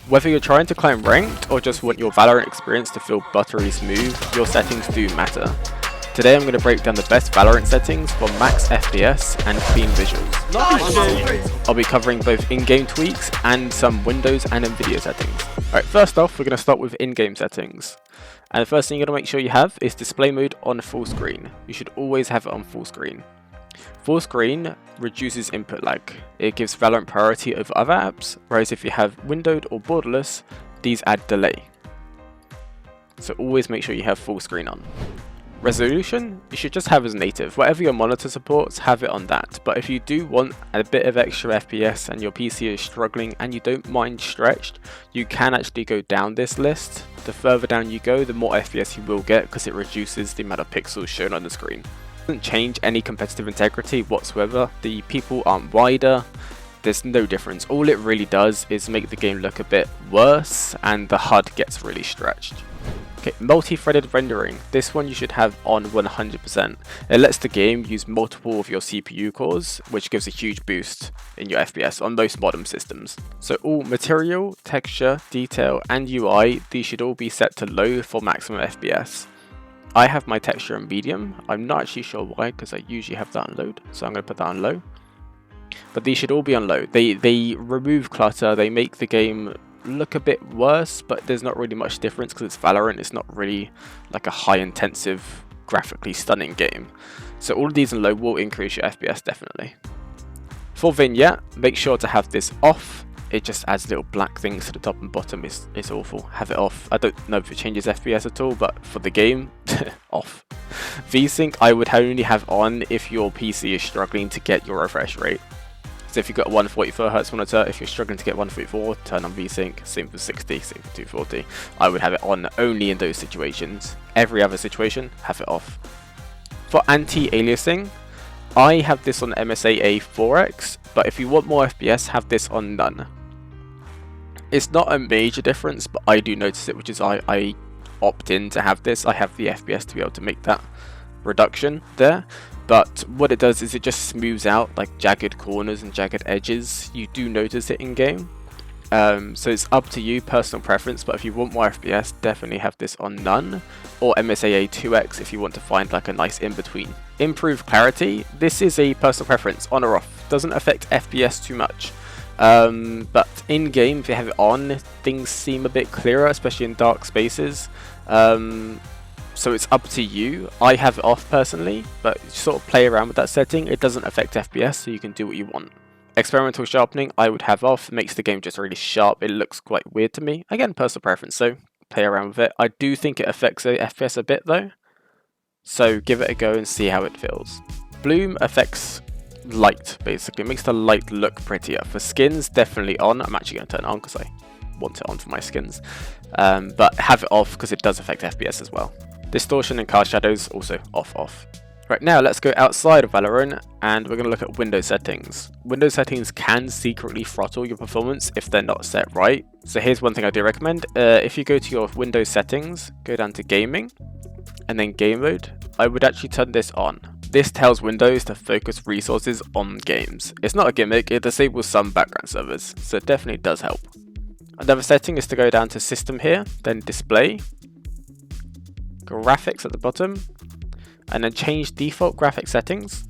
Whether you're trying to climb ranked or just want your Valorant experience to feel buttery smooth, your settings do matter. Today I'm going to break down the best Valorant settings for max FPS and clean visuals. Nice. I'll be covering both in-game tweaks and some Windows and Nvidia settings. Alright, first off we're going to start with in-game settings. And the first thing you're going to make sure you have is display mode on full screen. You should always have it on full screen. Full screen reduces input lag. It gives Valorant priority over other apps, whereas if you have windowed or borderless, these add delay. So always make sure you have full screen on. Resolution, you should just have as native. Whatever your monitor supports, have it on that. But if you do want a bit of extra FPS and your PC is struggling and you don't mind stretched, you can actually go down this list. The further down you go, the more FPS you will get because it reduces the amount of pixels shown on the screen. It doesn't change any competitive integrity whatsoever. The people aren't wider. There's no difference. All it really does is make the game look a bit worse and the HUD gets really stretched. Okay, multi-threaded rendering. This one you should have on 100%. It lets the game use multiple of your CPU cores, which gives a huge boost in your FPS on most modern systems. So all material, texture, detail, and UI, these should all be set to low for maximum FPS. I have my texture on medium. I'm not actually sure why, because I usually have that on low, so I'm going to put that on low. But these should all be on low. They remove clutter, they make the game look a bit worse, but there's not really much difference because it's Valorant. It's not really like a high intensive graphically stunning game, so all of these in low will increase your FPS definitely. For vignette, make sure to have this off. It just adds little black things to the top and bottom. It's awful. Have it off. I don't know if it changes FPS at all, but for the game, off. VSync I would only have on if your PC is struggling to get your refresh rate. So if you've got a 144Hz monitor, if you're struggling to get 144, turn on VSync, same for 60, same for 240. I would have it on only in those situations. Every other situation, have it off. For anti-aliasing, I have this on MSAA 4X, but if you want more FPS, have this on none. It's not a major difference, but I do notice it, which is I opt in to have this. I have the FPS to be able to make that reduction there. But what it does is it just smooths out like jagged corners and jagged edges. You do notice it in game. So it's up to you, personal preference, but if you want more FPS, definitely have this on none, or MSAA 2X if you want to find like a nice in-between. Improved clarity, this is a personal preference, on or off. Doesn't affect FPS too much. But in game, if you have it on, things seem a bit clearer, especially in dark spaces. So it's up to you. I have it off personally, but sort of play around with that setting. It doesn't affect FPS, so you can do what you want. Experimental sharpening, I would have off. It makes the game just really sharp. It looks quite weird to me. Again, personal preference, so play around with it. I do think it affects the FPS a bit though, so give it a go and see how it feels. Bloom affects light, basically. It makes the light look prettier. For skins, definitely on. I'm actually going to turn it on because I want it on for my skins. But have it off because it does affect FPS as well. Distortion and cast shadows also off. Right, now let's go outside of Valorant and we're going to look at Windows settings. Windows settings can secretly throttle your performance if they're not set right. So here's one thing I do recommend. If you go to your Windows settings, go down to gaming and then game mode, I would actually turn this on. This tells Windows to focus resources on games. It's not a gimmick, it disables some background servers, so it definitely does help. Another setting is to go down to system here, then display, graphics at the bottom, and then change default graphic settings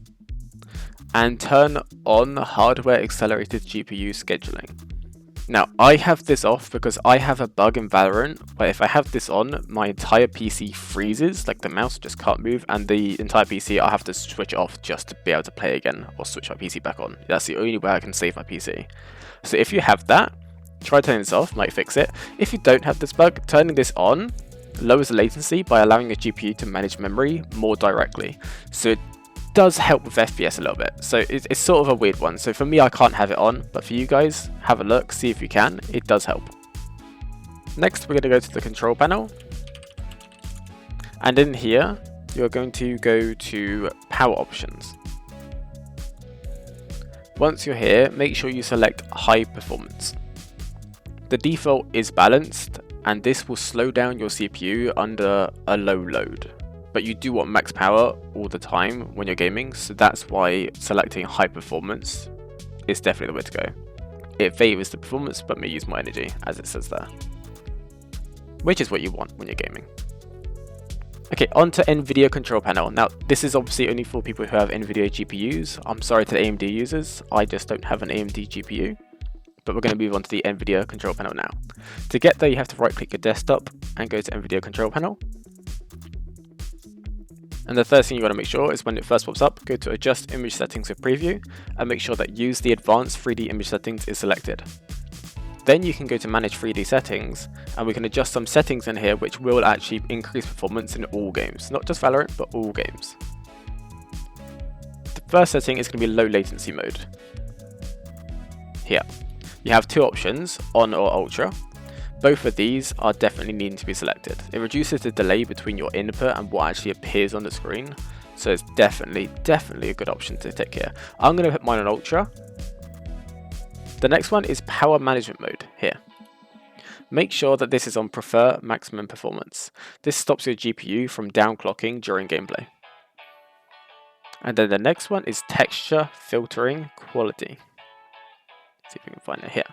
and turn on hardware accelerated GPU scheduling. Now I have this off because I have a bug in Valorant where if I have this on, my entire PC freezes, like the mouse just can't move, and the entire PC I have to switch off just to be able to play again or switch my PC back on. That's the only way I can save my PC. So if you have that, try turning this off, might fix it. If you don't have this bug, turning this on lowers the latency by allowing your GPU to manage memory more directly. So it does help with FPS a little bit. So it's sort of a weird one. So for me, I can't have it on, but for you guys, have a look, see if you can. It does help. Next, we're going to go to the control panel. And in here, you're going to go to power options. Once you're here, make sure you select high performance. The default is balanced, and this will slow down your CPU under a low load. But you do want max power all the time when you're gaming, so that's why selecting high performance is definitely the way to go. it favors the performance but may use more energy, as it says there. Which is what you want when you're gaming. Okay, on to Nvidia Control Panel. Now, this is obviously only for people who have Nvidia GPUs. I'm sorry to the AMD users, I just don't have an AMD GPU. But we're going to move on to the Nvidia Control Panel now. To get there, you have to right-click your desktop and go to Nvidia Control Panel. And the first thing you want to make sure is when it first pops up, go to Adjust Image Settings with Preview and make sure that Use the Advanced 3D Image Settings is selected. Then you can go to Manage 3D Settings, and we can adjust some settings in here which will actually increase performance in all games, not just Valorant, but all games. The first setting is going to be low latency mode. Here, you have two options, on or ultra. Both of these are definitely needing to be selected. It reduces the delay between your input and what actually appears on the screen, so it's definitely a good option to take here. I'm going to put mine on ultra. The next one is power management mode here. Make sure that this is on prefer maximum performance. This stops your GPU from downclocking during gameplay. And then the next one is texture filtering quality. Let's see if we can find it here.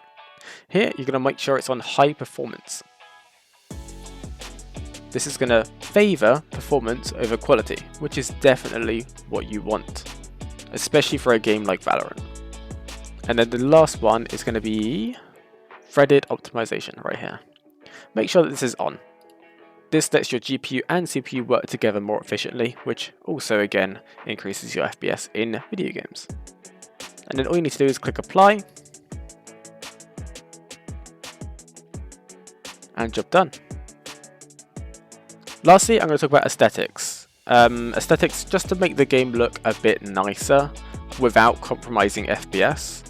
Here you're going to make sure it's on high performance. This is going to favor performance over quality, which is definitely what you want, especially for a game like Valorant. And then the last one is going to be threaded optimization right here. Make sure that this is on. This lets your GPU and CPU work together more efficiently, which also again increases your FPS in video games. And then all you need to do is click apply. And job done. Lastly, I'm going to talk about aesthetics. Aesthetics just to make the game look a bit nicer without compromising FPS.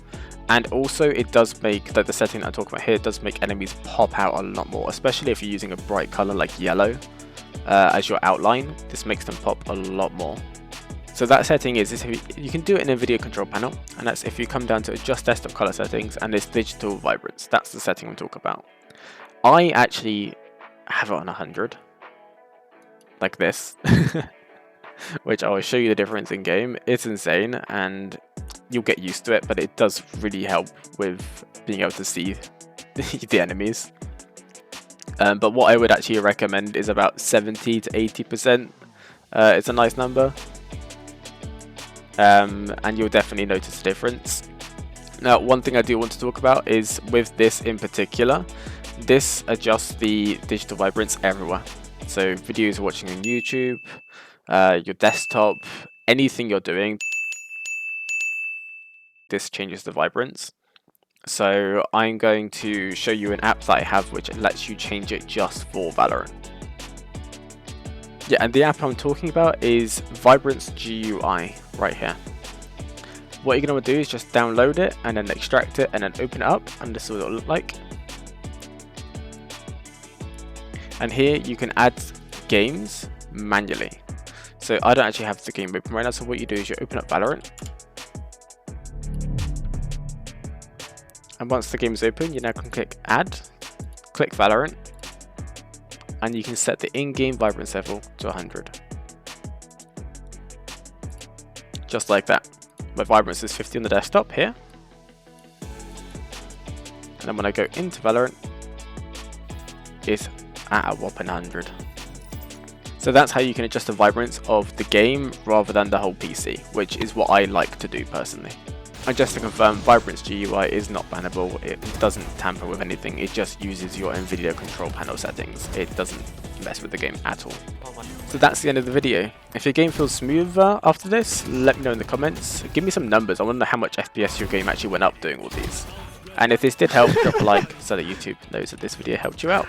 And also it does make, like the setting that I'm talking about here, does make enemies pop out a lot more, especially if you're using a bright color like yellow as your outline. This makes them pop a lot more. So that setting is you can do it in Nvidia Control Panel, and that's if you come down to adjust desktop color settings and this digital vibrance. That's the setting I'm talking about. I actually have it on 100, like this, which I will show you the difference in game. It's insane, and you'll get used to it, but it does really help with being able to see the enemies. But what I would actually recommend is about 70 to 80%. It's a nice number, and you'll definitely notice a difference. Now, one thing I do want to talk about is with this in particular, this adjusts the digital vibrance everywhere. So videos you're watching on YouTube, your desktop, anything you're doing, this changes the vibrance. So I'm going to show you an app that I have which lets you change it just for Valorant. Yeah, and the app I'm talking about is VibranceGUI right here. What you're going to do is just download it and then extract it and then open it up, and this is what it'll look like. And here you can add games manually. So I don't actually have the game open right now, so what you do is you open up Valorant. And once the game is open, you now can click Add, click Valorant, and you can set the in-game vibrance level to 100. Just like that. My vibrance is 50 on the desktop here. And then when I go into Valorant, it's at a whopping 100. So that's how you can adjust the vibrance of the game rather than the whole PC, which is what I like to do personally. And just to confirm, VibranceGUI is not bannable. It doesn't tamper with anything. It just uses your Nvidia Control Panel settings. It doesn't mess with the game at all. So that's the end of the video. If your game feels smoother after this, let me know in the comments. Give me some numbers. I want to know how much FPS your game actually went up doing all these. And if this did help, drop a like so that YouTube knows that this video helped you out.